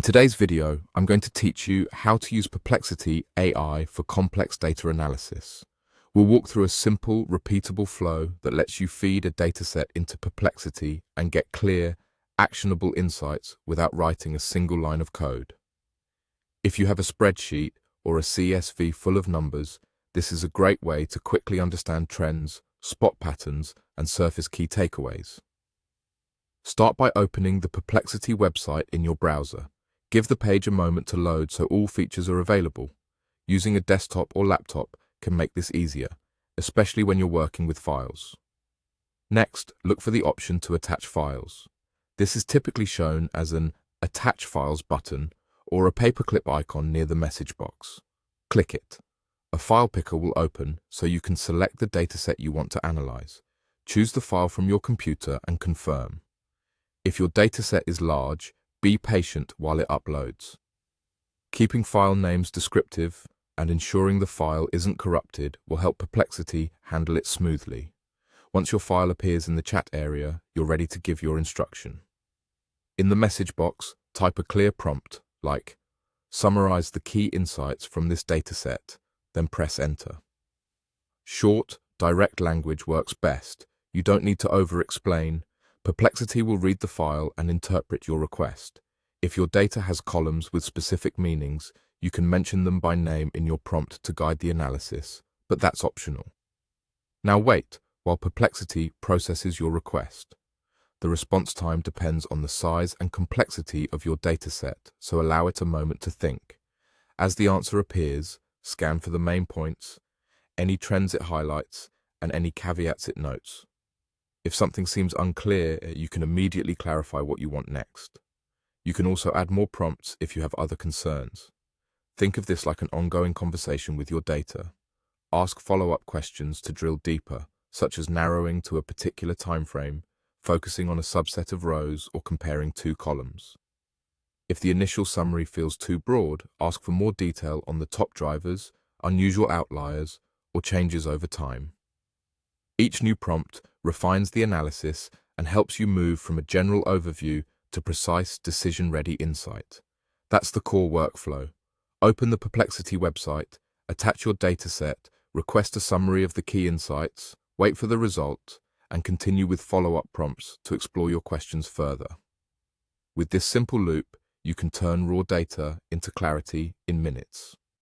In today's video, I'm going to teach you how to use Perplexity AI for complex data analysis. We'll walk through a simple, repeatable flow that lets you feed a dataset into Perplexity and get clear, actionable insights without writing a single line of code. If you have a spreadsheet or a CSV full of numbers, this is a great way to quickly understand trends, spot patterns, and surface key takeaways. Start by opening the Perplexity website in your browser. Give the page a moment to load so all features are available. Using a desktop or laptop can make this easier, especially when you're working with files. Next, look for the option to attach files. This is typically shown as an Attach Files button or a paperclip icon near the message box. Click it. A file picker will open so you can select the dataset you want to analyze. Choose the file from your computer and confirm. If your dataset is large, be patient while it uploads. Keeping file names descriptive and ensuring the file isn't corrupted will help Perplexity handle it smoothly. Once your file appears in the chat area, you're ready to give your instruction. In the message box, type a clear prompt like, "Summarize the key insights from this dataset," then press enter. Short, direct language works best. You don't need to over-explain. Perplexity will read the file and interpret your request. If your data has columns with specific meanings, you can mention them by name in your prompt to guide the analysis, but that's optional. Now wait while Perplexity processes your request. The response time depends on the size and complexity of your dataset, so allow it a moment to think. As the answer appears, scan for the main points, any trends it highlights, and any caveats it notes. If something seems unclear, you can immediately clarify what you want next. You can also add more prompts if you have other concerns. Think of this like an ongoing conversation with your data. Ask follow-up questions to drill deeper, such as narrowing to a particular time frame, focusing on a subset of rows, or comparing two columns. If the initial summary feels too broad, ask for more detail on the top drivers, unusual outliers, or changes over time. Each new prompt refines the analysis and helps you move from a general overview to precise, decision-ready insight. That's the core workflow. Open the Perplexity website, attach your dataset, request a summary of the key insights, wait for the result, and continue with follow-up prompts to explore your questions further. With this simple loop, you can turn raw data into clarity in minutes.